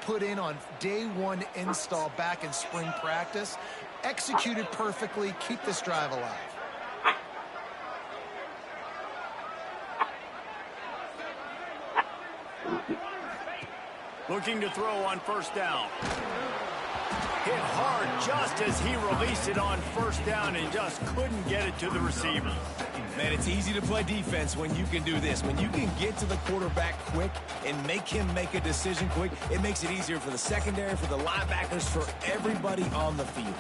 put in on day one install back in spring practice. Executed perfectly, keep this drive alive. Looking to throw on first down. Hit hard just as he released it on first down and just couldn't get it to the receiver. Man, it's easy to play defense when you can do this. When you can get to the quarterback quick and make him make a decision quick, it makes it easier for the secondary, for the linebackers, for everybody on the field.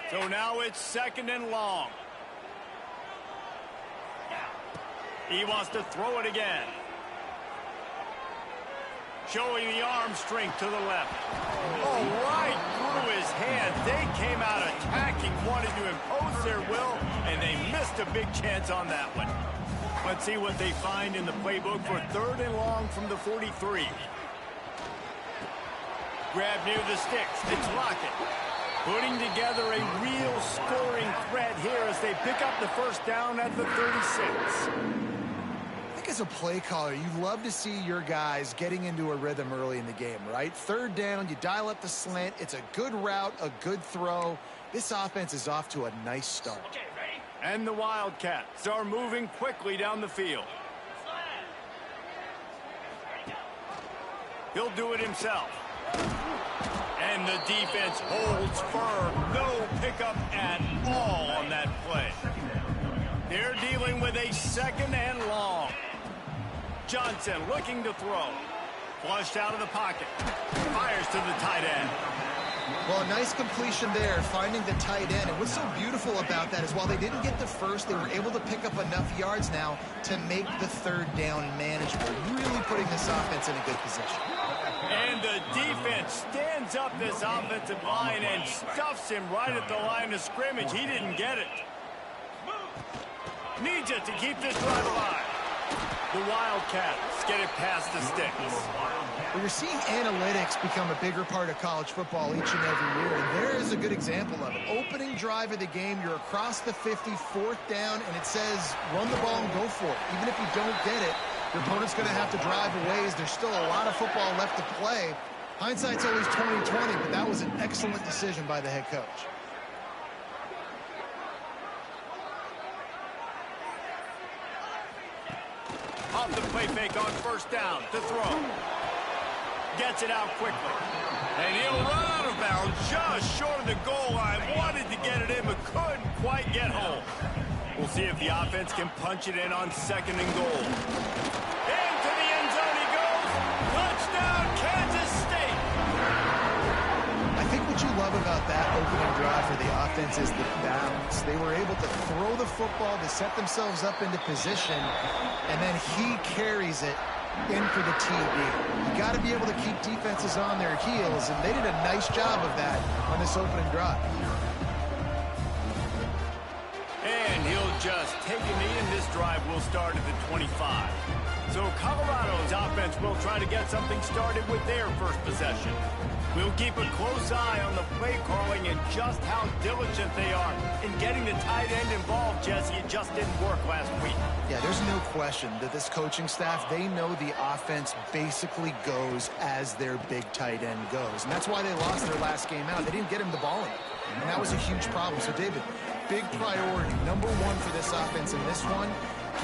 So now it's 2nd and long. He wants to throw it again. Showing the arm strength to the left. Oh, right through his hands. They came out attacking, wanted to impose their will, and they missed a big chance on that one. Let's see what they find in the playbook for 3rd and long from the 43. Grab near the sticks. It's Lockett. Putting together a real scoring threat here as they pick up the first down at the 36. As a play caller, you love to see your guys getting into a rhythm early in the game, right? 3rd down, you dial up the slant. It's a good route, a good throw. This offense is off to a nice start. And the Wildcats are moving quickly down the field. He'll do it himself. And the defense holds firm. No pickup at all on that play. They're dealing with a 2nd and long. Johnson looking to throw. Flushed out of the pocket. Fires to the tight end. Well, a nice completion there, finding the tight end. And what's so beautiful about that is while they didn't get the first, they were able to pick up enough yards now to make the 3rd down manageable. Really putting this offense in a good position. And the defense stands up this offensive line and stuffs him right at the line of scrimmage. He didn't get it. Needs it to keep this drive alive. The Wildcats get it past the sticks. Well, you're seeing analytics become a bigger part of college football each and every year, and there is a good example of it. Opening drive of the game, you're across the 50, 4th down, and it says run the ball and go for it. Even if you don't get it, your opponent's going to have to drive a ways. There's still a lot of football left to play. Hindsight's always 20/20, but that was an excellent decision by the head coach. Off the play fake on first down to throw. Gets it out quickly. And he'll run out of bounds just short of the goal line. Wanted to get it in, but couldn't quite get home. We'll see if the offense can punch it in on 2nd and goal. Into the end zone he goes. Touchdown, Kansas State. I think what you love about that opening drive for the offense is the balance. They were able to throw the football to set themselves up into position, and then he carries it in for the TD. You got to be able to keep defenses on their heels, and they did a nice job of that on this opening drive. And he'll just take a knee, and this drive will start at the 25. So Colorado's offense will try to get something started with their first possession. We'll keep a close eye on the play calling and just how diligent they are in getting the tight end involved, Jesse. It just didn't work last week. Yeah, there's no question that this coaching staff, they know the offense basically goes as their big tight end goes. And that's why they lost their last game out. They didn't get him the ball in. And that was a huge problem. So, David, big priority, number one for this offense in this one,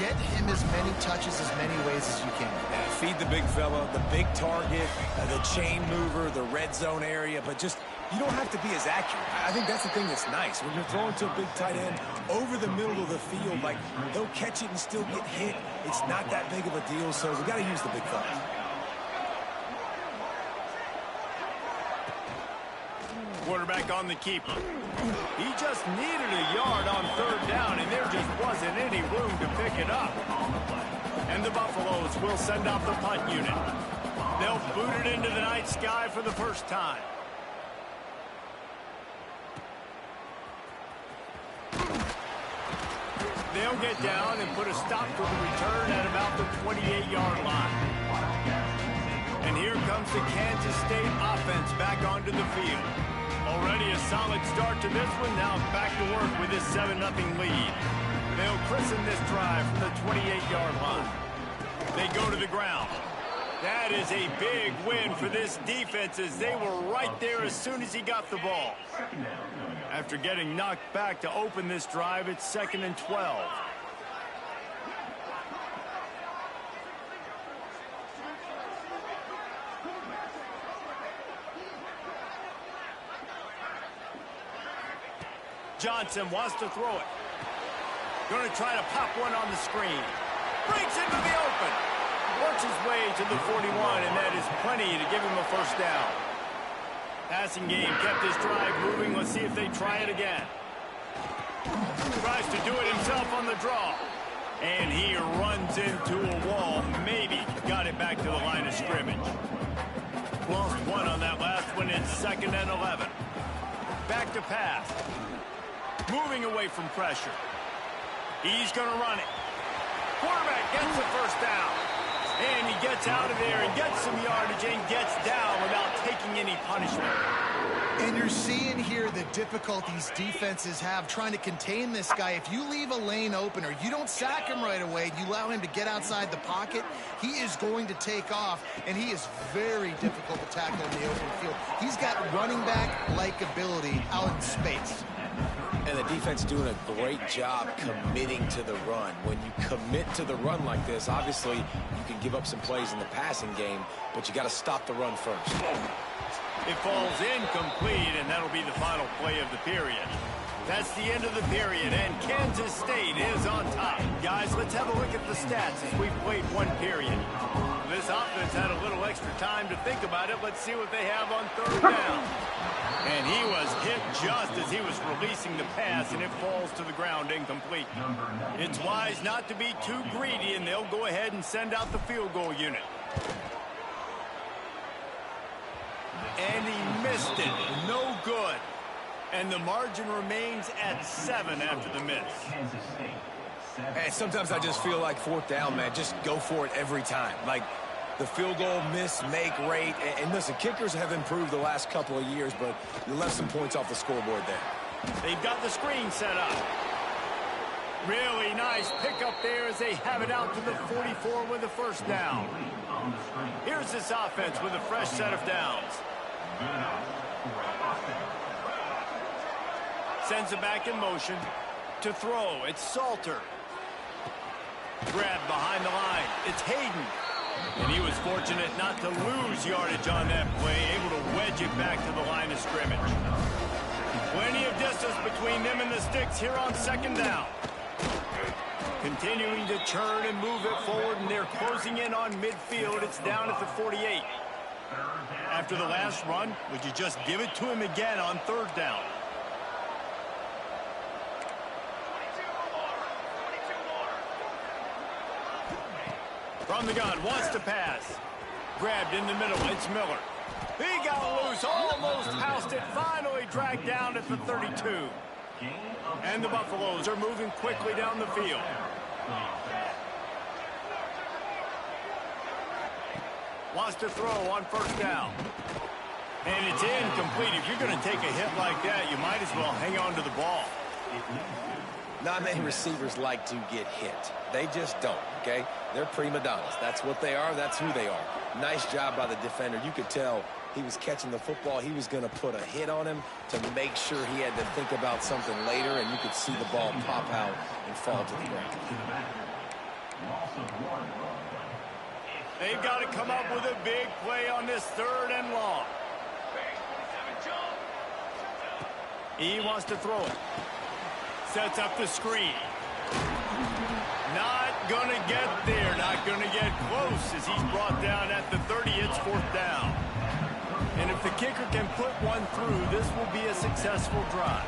get him as many touches, as many ways as you can. Yeah, feed the big fella, the big target, the chain mover, the red zone area, but just you don't have to be as accurate. I think that's the thing that's nice. When you're throwing to a big tight end over the middle of the field, like they'll catch it and still get hit. It's not that big of a deal, so we got to use the big fella. Quarterback on the keeper. He just needed a yard on 3rd down, and there just wasn't any room to pick it up. And the Buffaloes will send out the punt unit. They'll boot it into the night sky for the first time. They'll get down and put a stop to the return at about the 28-yard line. And here comes the Kansas State offense back onto the field. Already a solid start to this one. Now back to work with this 7-0 lead. They'll christen this drive from the 28-yard line. They go to the ground. That is a big win for this defense as they were right there as soon as he got the ball. After getting knocked back to open this drive, it's 2nd and 12. Johnson wants to throw it. Going to try to pop one on the screen. Breaks into the open. Works his way to the 41, and that is plenty to give him a first down. Passing game kept this drive moving. Let's see if they try it again. Tries to do it himself on the draw. And he runs into a wall. Maybe got it back to the line of scrimmage. Lost one on that last one. It's 2nd and 11. Back to pass. Moving away from pressure. He's going to run it. Quarterback gets the first down. And he gets out of there and gets some yardage and gets down without taking any punishment. And you're seeing here the difficulties defenses have trying to contain this guy. If you leave a lane open or you don't sack him right away, you allow him to get outside the pocket, he is going to take off, and he is very difficult to tackle in the open field. He's got running back-like ability out in space. And the defense doing a great job committing to the run. When you commit to the run like this, obviously you can give up some plays in the passing game, but you got to stop the run first. It falls incomplete, and that'll be the final play of the period. That's the end of the period, and Kansas State is on top. Guys, let's have a look at the stats as we've played one period. This offense had a little extra time to think about it. Let's see what they have on 3rd down. And he was hit just as he was releasing the pass, and it falls to the ground incomplete. It's wise not to be too greedy, and they'll go ahead and send out the field goal unit. And he missed it. No good. And the margin remains at 7 after the miss. And sometimes I just feel like 4th down, man, just go for it every time. Like the field goal miss-make rate. And listen, kickers have improved the last couple of years, but you left some points off the scoreboard there. They've got the screen set up. Really nice pickup there as they have it out to the 44 with a first down. Here's this offense with a fresh set of downs. Sends it back in motion. To throw, it's Salter. Grabbed behind the line. It's Hayden. And he was fortunate not to lose yardage on that play, able to wedge it back to the line of scrimmage. Plenty of distance between them and the sticks here on 2nd down. Continuing to turn and move it forward, and they're closing in on midfield. It's down at the 48. After the last run, would you just give it to him again on 3rd down? From the gun, wants to pass. Grabbed in the middle, it's Miller. He got loose, almost housed it, finally dragged down at the 32. And the Buffaloes are moving quickly down the field. Wants to throw on 1st down. And it's incomplete. If you're going to take a hit like that, you might as well hang on to the ball. Not many receivers like to get hit. They just don't, okay? They're prima donnas. That's what they are. That's who they are. Nice job by the defender. You could tell he was catching the football. He was going to put a hit on him to make sure he had to think about something later, and you could see the ball pop out and fall to the ground. They've got to come up with a big play on this 3rd and long. He wants to throw it. Sets up the screen. Not going to get there. Not going to get close as he's brought down at the 30. It's 4th down. And if the kicker can put one through, this will be a successful drive.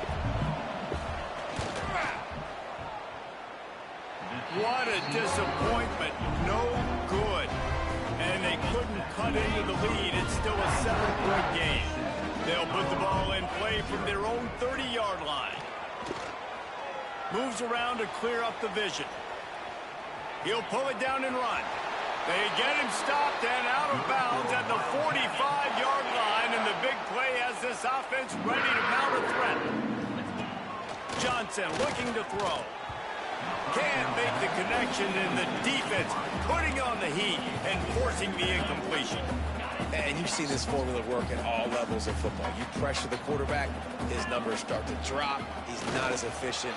What a disappointment. No good. And they couldn't cut into the lead. It's still a 7-point game. They'll put the ball in play from their own 30-yard line. Moves around to clear up the vision. He'll pull it down and run. They get him stopped and out of bounds at the 45-yard line, and the big play has this offense ready to mount a threat. Johnson looking to throw. Can't make the connection, and the defense putting on the heat and forcing the incompletion. And you've seen this formula work at all levels of football. You pressure the quarterback, his numbers start to drop. He's not as efficient.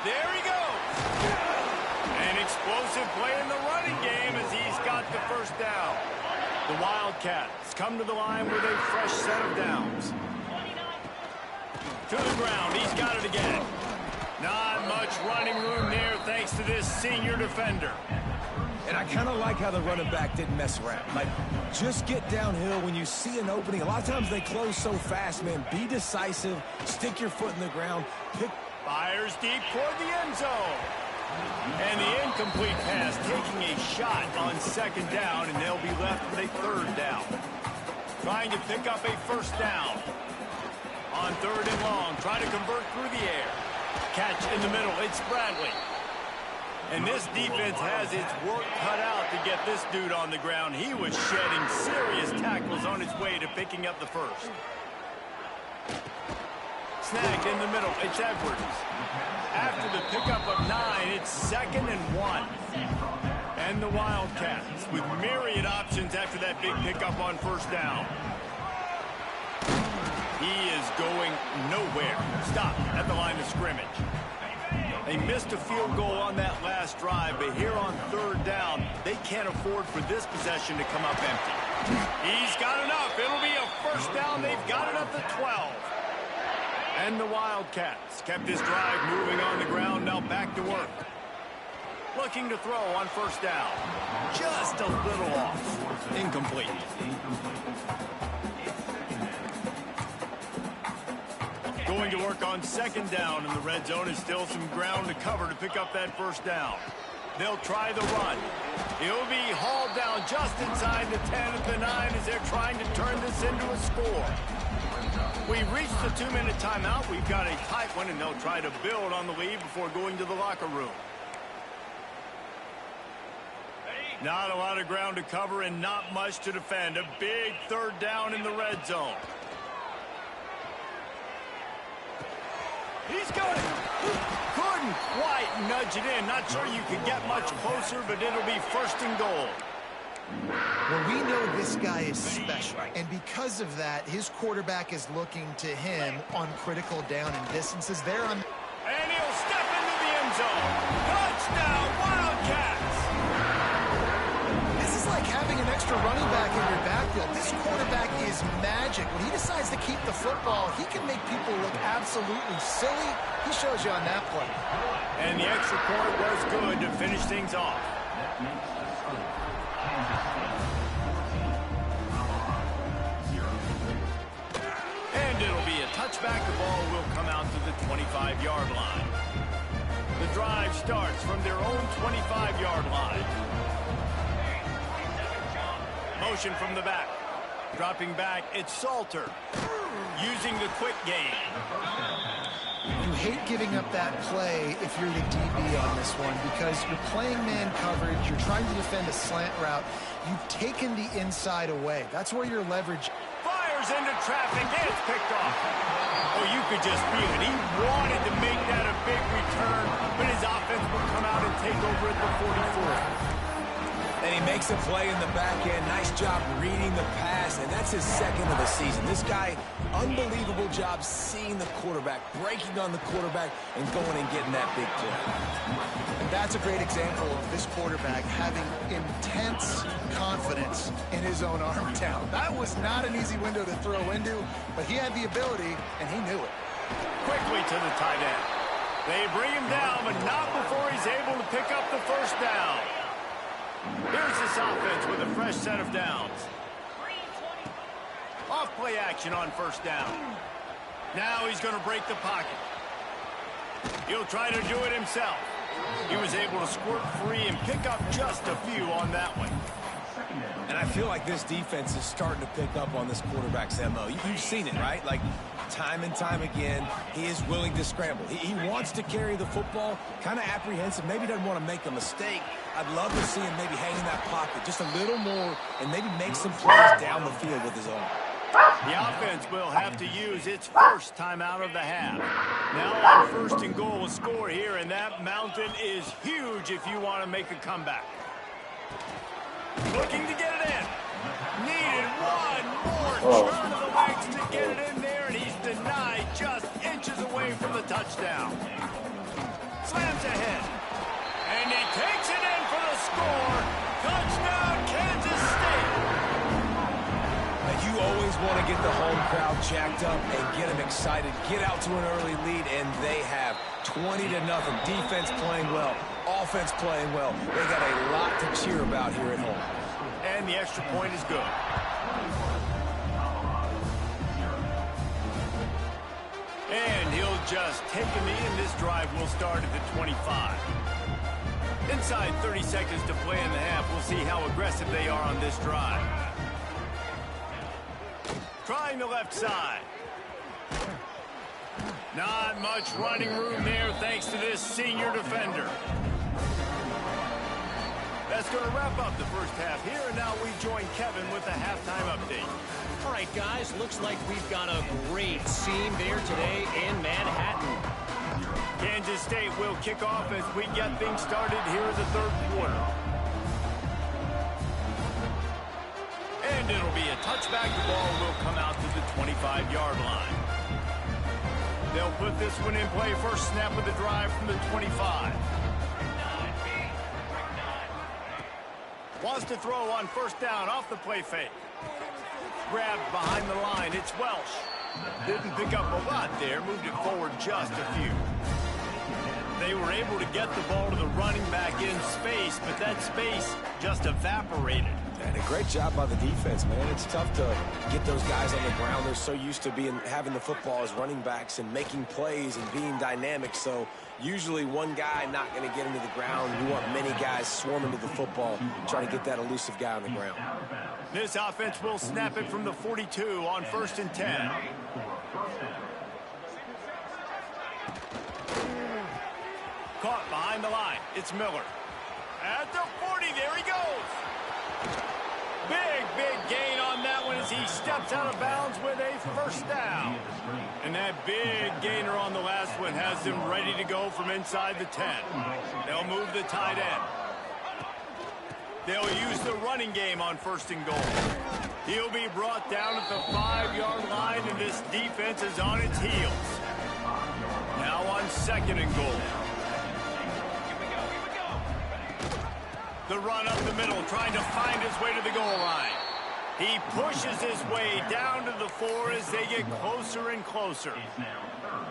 There he goes. An explosive play in the running game as he's got the first down. The Wildcats come to the line with a fresh set of downs. To the ground, he's got it again. Not much running room there thanks to this senior defender. And I kind of like how the running back didn't mess around. Like, just get downhill when you see an opening. A lot of times they close so fast, man. Be decisive. Stick your foot in the ground. Fires deep toward the end zone. And the incomplete pass taking a shot on second down, and they'll be left with a third down. Trying to pick up a first down. On third and long, trying to convert through the air. Catch in the middle, it's Bradley. And this defense has its work cut out to get this dude on the ground. He was shedding serious tackles on his way to picking up the first. Snagged in the middle, it's Edwards. After the pickup of 9, it's 2nd and 1. And the Wildcats with myriad options after that big pickup on first down. He is going nowhere. Stop at the line of scrimmage. They missed a field goal on that last drive, but here on third down, they can't afford for this possession to come up empty. He's got enough. It'll be a first down. They've got it up to 12. And the Wildcats kept this drive moving on the ground, now back to work. Looking to throw on first down. Just a little off. Incomplete. Going to work on second down in the red zone. Is still some ground to cover to pick up that first down. They'll try the run. He'll be hauled down just inside the 10 at the 9 as they're trying to turn this into a score. We've reached the 2-minute timeout. We've got a tight one, and they'll try to build on the lead before going to the locker room. Not a lot of ground to cover and not much to defend. A big third down in the red zone. He's got it. Couldn't quite nudge it in. Not sure you could get much closer, but it'll be first and goal. Well, we know this guy is special, and because of that, his quarterback is looking to him on critical down and distances. There on, and he'll step into the end zone. Touchdown, Wildcats! This is like having an extra running back in your backfield. This quarterback is magic. When he decides to keep the football, he can make people look absolutely silly. He shows you on that play. And the extra point was good to finish things off. And it'll be a touchback. The ball will come out to the 25-yard line. The drive starts from their own 25-yard line. Motion from the back. Dropping back, it's Salter. Using the quick game. You hate giving up that play if you're the DB on this one because you're playing man coverage, you're trying to defend a slant route. You've taken the inside away. That's where your leverage. Fires into traffic, and it's picked off. Oh, you could just feel it. He wanted to make that a big return, but his offense will come out and take over at the 44. And he makes a play in the back end. Nice job reading the pass, and that's his second of the season. This guy, unbelievable job seeing the quarterback, breaking on the quarterback, and going and getting that big play. And that's a great example of this quarterback having intense confidence in his own arm talent. That was not an easy window to throw into, but he had the ability, and he knew it. Quickly to the tight end. They bring him down, but not before he's able to pick up the first down. Here's this offense with a fresh set of downs. Off play action on first down. Now he's going to break the pocket. He'll try to do it himself. He was able to squirt free and pick up just a few on that one. And I feel like this defense is starting to pick up on this quarterback's MO. You've seen it, right? Like, time and time again, he is willing to scramble. He wants to carry the football, kind of apprehensive, maybe doesn't want to make a mistake. I'd love to see him maybe hang in that pocket just a little more and maybe make some plays down the field with his own. The offense will have to use its first timeout of the half. Now on first and goal, a score here, and that mountain is huge if you want to make a comeback. Looking to get it in. Needed one more turn of the legs to get it in there, and he's denied just inches away from the touchdown. Slams ahead. And he takes it in for the score. Touchdown, Kansas State. You always want to get the home crowd jacked up and get them excited, get out to an early lead, and they have 20-0. Defense playing well, offense playing well. They got a lot to cheer about here at home. And the extra point is good. And he'll just take a knee, and this drive will start at the 25. Inside 30 seconds to play in the half. We'll see how aggressive they are on this drive. Trying the left side. Not much running room there thanks to this senior defender. That's going to wrap up the first half here, and now we join Kevin with the halftime update. All right, guys, looks like we've got a great scene there today in Manhattan. Kansas State will kick off as we get things started here in the third quarter. And it'll be a touchback. The ball will come out to the 25-yard line. They'll put this one in play. First snap of the drive from the 25. Wants to throw on first down off the play fake. Grabbed behind the line. It's Welsh. Didn't pick up a lot there. Moved it forward just a few. They were able to get the ball to the running back in space, but that space just evaporated. And a great job by the defense, man. It's tough to get those guys on the ground. They're so used to having the football as running backs and making plays and being dynamic. So usually one guy not going to get him to the ground. You want many guys swarming to the football, trying to get that elusive guy on the ground. This offense will snap it from the 42 on first and 10. Caught behind the line. It's Miller. At the 40, there he goes. Big gain on that one as he steps out of bounds with a first down. And that big gainer on the last one has him ready to go from inside the 10. They'll move the tight end. They'll use the running game on first and goal. He'll be brought down at the 5-yard line, and this defense is on its heels. Now on second and goal. The run up the middle, trying to find his way to the goal line. He pushes his way down to the 4 as they get closer and closer.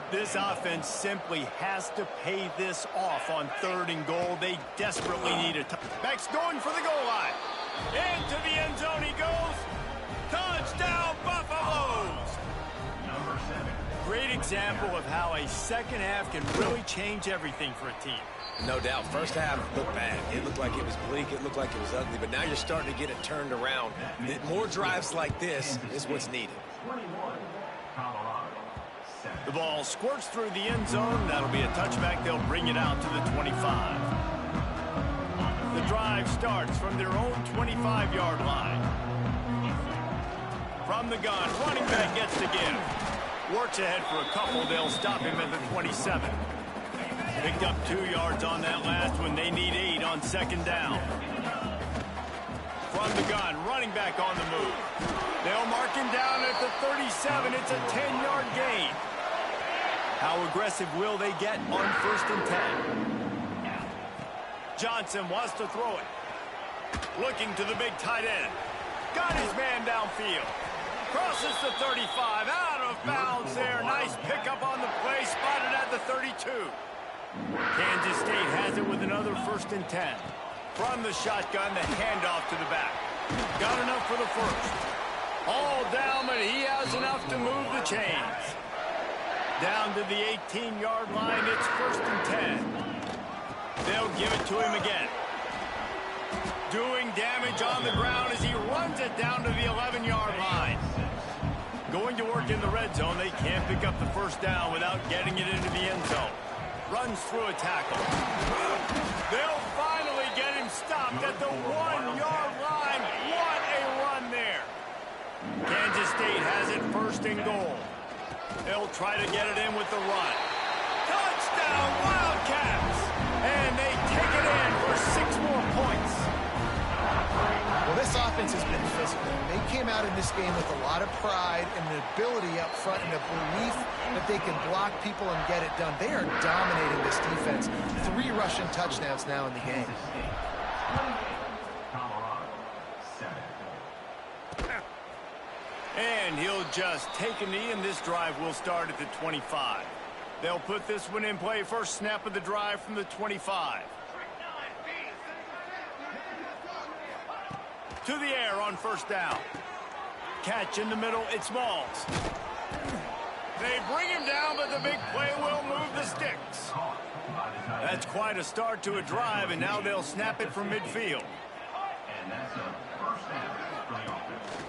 This offense simply has to pay this off on third and goal. They desperately need it. Beck's going for the goal line. Into the end zone he goes. Touchdown, Buffaloes! Great example of how a second half can really change everything for a team. No doubt. First half looked bad. It looked like it was bleak. It looked like it was ugly. But now you're starting to get it turned around. More drives like this is what's needed. The ball squirts through the end zone. That'll be a touchback. They'll bring it out to the 25. The drive starts from their own 25-yard line. From the gun, running back gets to give. Works ahead for a couple. They'll stop him at the 27. Picked up 2 yards on that last one. They need 8 on second down. From the gun, running back on the move. They'll mark him down at the 37. It's a 10-yard gain. How aggressive will they get on first and 10? Johnson wants to throw it. Looking to the big tight end. Got his man downfield. Crosses the 35. Out of bounds there. Nice pickup on the play. Spotted at the 32. Kansas State has it with another first and 10. From the shotgun, the handoff to the back. Got enough for the first. All down, but he has enough to move the chains. Down to the 18-yard line, it's first and 10. They'll give it to him again. Doing damage on the ground as he runs it down to the 11-yard line. Going to work in the red zone, they can't pick up the first down without getting it into the end zone. Runs through a tackle. They'll finally get him stopped at the 1-yard line. What a run there. Kansas State has it first and goal. They'll try to get it in with the run. Touchdown, Wildcats! And they take it in for 6 more points. Well, this offense has been physical. They came out in this game with a lot of pride and the ability up front and a belief that they can block people and get it done. They are dominating this defense. 3 rushing touchdowns now in the game. And he'll just take a knee, and this drive will start at the 25. They'll put this one in play. First snap of the drive from the 25. To the air on first down. Catch in the middle, it's Malls. They bring him down, but the big play will move the sticks. That's quite a start to a drive, and now they'll snap it from midfield.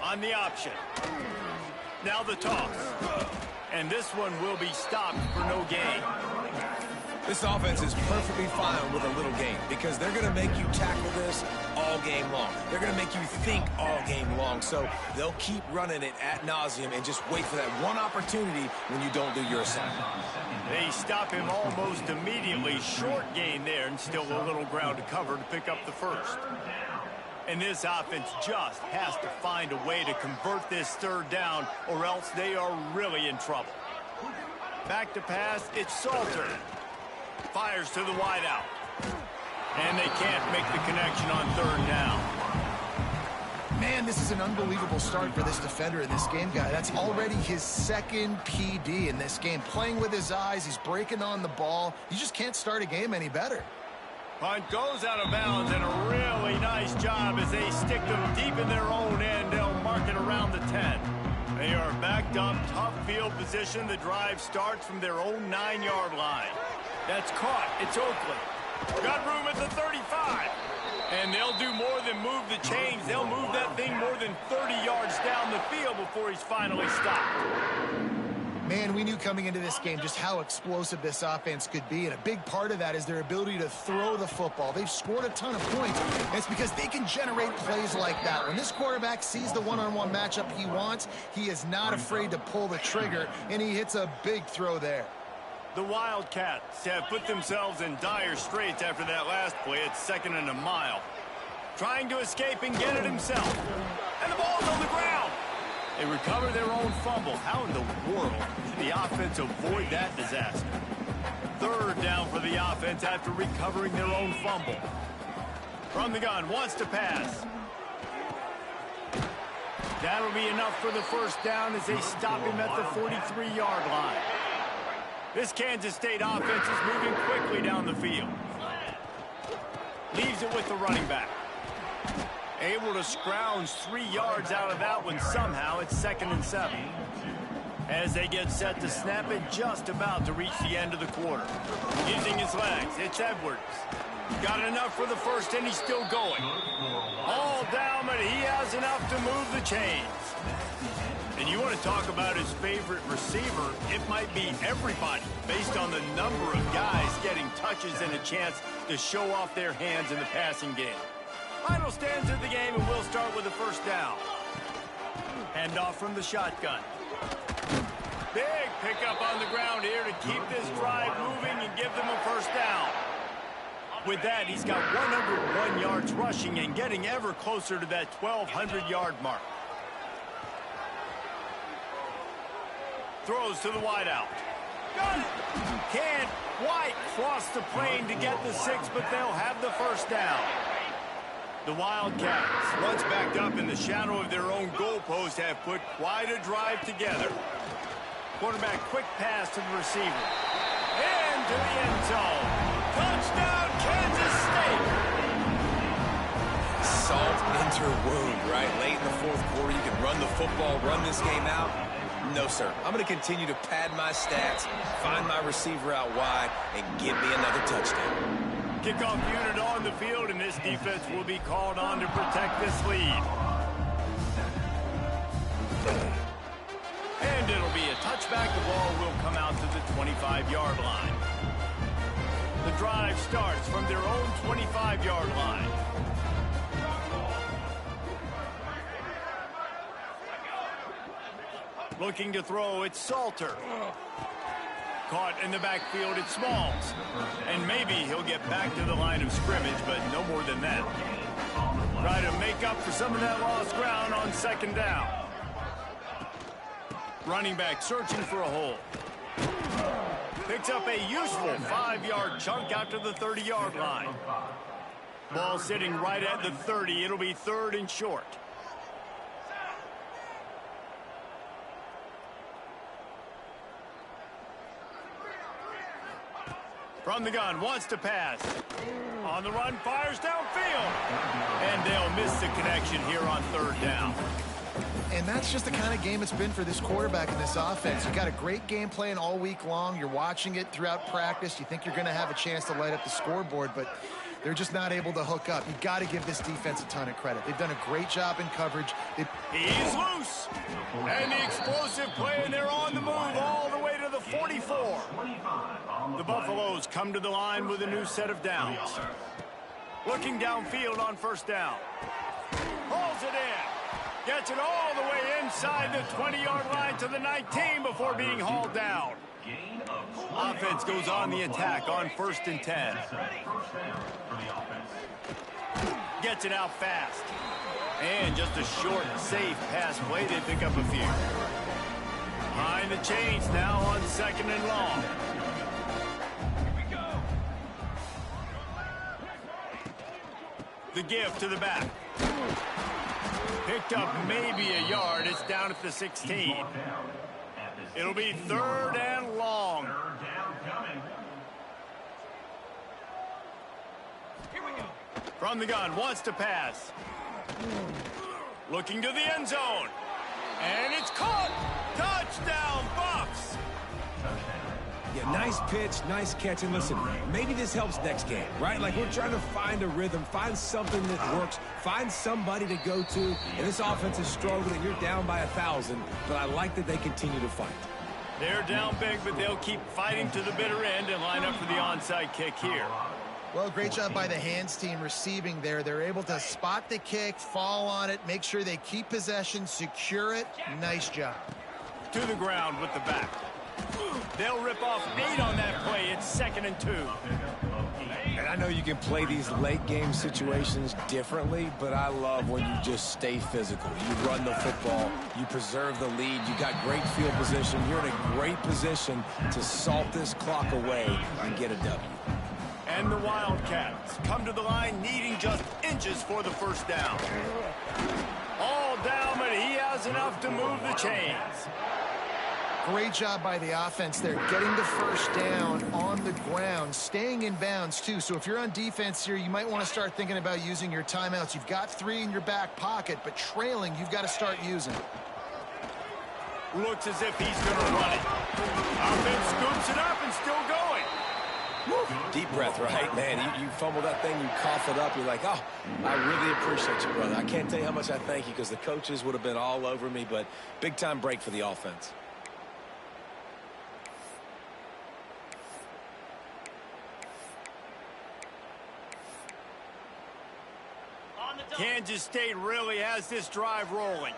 On the option. Now the toss. And this one will be stopped for no gain. This offense is perfectly fine with a little game because they're going to make you tackle this all game long. They're going to make you think all game long. So they'll keep running it ad nauseum and just wait for that one opportunity when you don't do your assignment. They stop him almost immediately. Short gain there and still a little ground to cover to pick up the first. And this offense just has to find a way to convert this third down or else they are really in trouble. Back to pass, it's Salter. Fires to the wideout. And they can't make the connection on third down. Man, this is an unbelievable start for this defender in this game, guy. That's already his 2nd PD in this game. Playing with his eyes, he's breaking on the ball. You just can't start a game any better. Punt goes out of bounds, and a really nice job as they stick them deep in their own end. They'll mark it around the 10. They are backed up, tough field position. The drive starts from their own 9-yard line. That's caught. It's Oakland. Got room at the 35. And they'll do more than move the chains. They'll move that thing more than 30 yards down the field before he's finally stopped. Man, we knew coming into this game just how explosive this offense could be, and a big part of that is their ability to throw the football. They've scored a ton of points, and it's because they can generate plays like that. When this quarterback sees the one-on-one matchup he wants, he is not afraid to pull the trigger, and he hits a big throw there. The Wildcats have put themselves in dire straits after that last play. It's 2nd and a mile. Trying to escape and get it himself. And the ball's on the ground. They recover their own fumble. How in the world did the offense avoid that disaster? Third down for the offense after recovering their own fumble. From the gun, wants to pass. That'll be enough for the first down as they stop him at the 43-yard line. This Kansas State offense is moving quickly down the field. Leaves it with the running back. Able to scrounge 3 yards out of that one somehow. It's 2nd and 7. As they get set to snap it, just about to reach the end of the quarter. Using his legs, it's Edwards. Got enough for the first, and he's still going. All down, but he has enough to move the chains. And you want to talk about his favorite receiver, it might be everybody, based on the number of guys getting touches and a chance to show off their hands in the passing game. Final stands of the game, and we'll start with the first down. Handoff from the shotgun. Big pickup on the ground here to keep this drive moving and give them a first down. With that, he's got 101 yards rushing and getting ever closer to that 1,200-yard mark. Throws to the wideout. Got it. Can't quite cross the plane to get the 6, but they'll have the first down. The Wildcats, once backed up in the shadow of their own goalpost, have put quite a drive together. Quarterback, quick pass to the receiver. Into the end zone. Touchdown, Kansas State. Salt into her wound, right? Late in the 4th quarter, you can run the football, run this game out. No, sir. I'm going to continue to pad my stats, find my receiver out wide, and give me another touchdown. Kickoff unit on the field, and this defense will be called on to protect this lead. And it'll be a touchback. The ball will come out to the 25-yard line. The drive starts from their own 25-yard line. Looking to throw, it's Salter. Caught in the backfield, it's Smalls. And maybe he'll get back to the line of scrimmage, but no more than that. Try to make up for some of that lost ground on second down. Running back searching for a hole. Picks up a useful 5-yard chunk after the 30-yard line. Ball sitting right at the 30. It'll be 3rd and short. From the gun, wants to pass. On the run, fires downfield. And they'll miss the connection here on 3rd down. And that's just the kind of game it's been for this quarterback in this offense. You've got a great game plan all week long. You're watching it throughout practice. You think you're going to have a chance to light up the scoreboard, but they're just not able to hook up. You've got to give this defense a ton of credit. They've done a great job in coverage. He's loose. And the explosive play, and they're on the move all the way to the 44. The Buffaloes come to the line with a new set of downs. Looking downfield on 1st down. Hauls it in. Gets it all the way inside the 20-yard line to the 19 before being hauled down. Offense goes on the attack on 1st and 10. Gets it out fast. And just a short, safe pass play to pick up a few. Behind the chains now on 2nd and long. The give to the back. Picked up maybe a yard. It's down at the 16. It'll be 3rd and long. From the gun, wants to pass. Looking to the end zone. And it's caught. Touchdown, Buffs. Yeah, nice pitch, nice catch. And listen, maybe this helps next game, right? Like, we're trying to find a rhythm, find something that works, find somebody to go to. And this offense is struggling. You're down by 1,000, but I like that they continue to fight. They're down big, but they'll keep fighting to the bitter end and line up for the onside kick here. Well, great job by the hands team receiving there. They're able to spot the kick, fall on it, make sure they keep possession, secure it. Nice job. To the ground with the back. They'll rip off 8 on that play. It's 2nd and 2. And I know you can play these late game situations differently, but I love when you just stay physical. You run the football, you preserve the lead, you got great field position. You're in a great position to salt this clock away and get a W. And the Wildcats come to the line needing just inches for the 1st down. All down, but he has enough to move the chains. Great job by the offense there, getting the 1st down on the ground, staying in bounds too. So if you're on defense here, you might want to start thinking about using your timeouts. You've got 3 in your back pocket, but trailing, you've got to start using it. Looks as if he's going to run it. Offense scoops it up and still going. Woo. Deep breath, right? Man, you fumble that thing, you cough it up, you're like, oh, I really appreciate you, brother. I can't tell you how much I thank you because the coaches would have been all over me, but big-time break for the offense. Kansas State really has this drive rolling.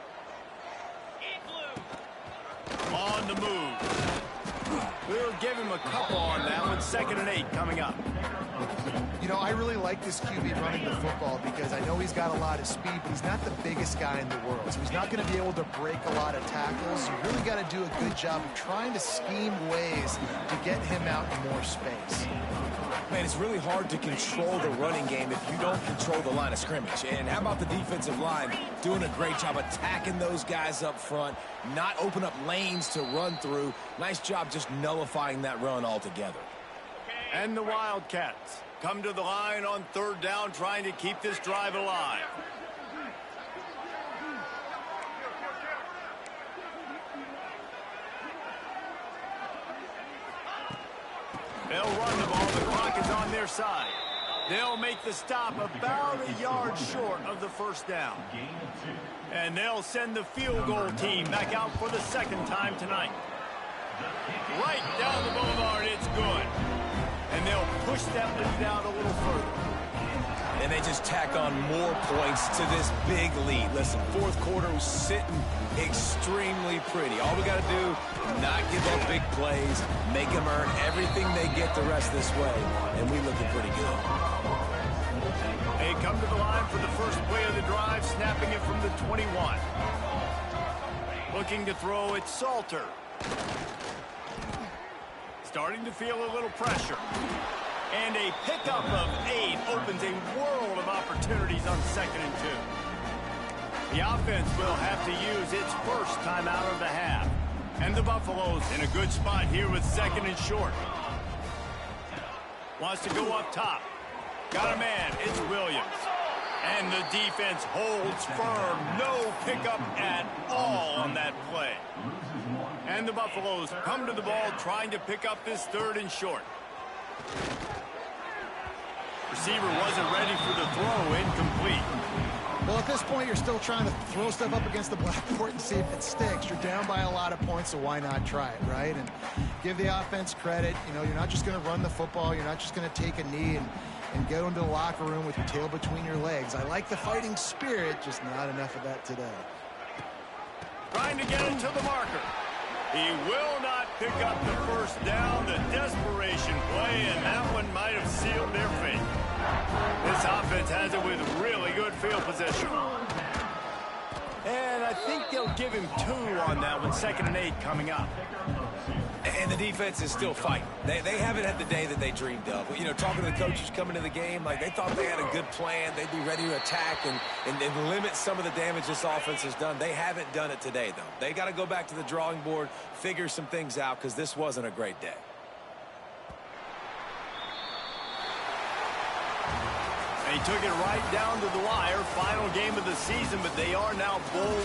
On the move. We'll give him a couple on that one. 2nd and 8 coming up. You know, I really like this QB running the football because I know he's got a lot of speed, but he's not the biggest guy in the world. So he's not going to be able to break a lot of tackles. You really got to do a good job of trying to scheme ways to get him out in more space. Man, it's really hard to control the running game if you don't control the line of scrimmage. And how about the defensive line doing a great job attacking those guys up front, not open up lanes to run through. Nice job just nullifying that run altogether. And the Wildcats come to the line on 3rd down, trying to keep this drive alive. They'll run the ball. The clock is on their side. They'll make the stop about a yard short of the 1st down. And they'll send the field goal team back out for the 2nd time tonight. Right down the boulevard, it's good. And they'll push that lead out a little further. and they just tack on more points to this big lead. Listen, fourth quarter was sitting extremely pretty. All we got to do, not give up big plays, make them earn everything they get the rest this way, and we looking pretty good. They come to the line for the first play of the drive, snapping it from the 21. Looking to throw, it's Salter. Starting to feel a little pressure. And a pickup of 8 opens a world of opportunities on 2nd and 2. The offense will have to use its first timeout of the half. And the Buffaloes in a good spot here with 2nd and short. Wants to go up top. Got a man, it's Williams. And the defense holds firm. No pickup at all on that play. And the Buffaloes come to the ball trying to pick up this 3rd and short. Receiver wasn't ready for the throw, incomplete. Well, at this point, you're still trying to throw stuff up against the blackboard and see if it sticks. You're down by a lot of points, so why not try it, right? And give the offense credit. You know, you're not just going to run the football. You're not just going to take a knee and go into the locker room with your tail between your legs. I like the fighting spirit, just not enough of that today. Trying to get it to the marker. He will not pick up the first down. The desperation play, and that one might have sealed their fate. This offense has it with really good field position. And I think they'll give him 2 on that one. 2nd and 8 coming up. And the defense is still fighting. They haven't had the day that they dreamed of. You know, talking to the coaches coming to the game, like they thought they had a good plan. They'd be ready to attack and limit some of the damage this offense has done. They haven't done it today, though. They got to go back to the drawing board, figure some things out, because this wasn't a great day. They took it right down to the wire. Final game of the season, but they are now bowl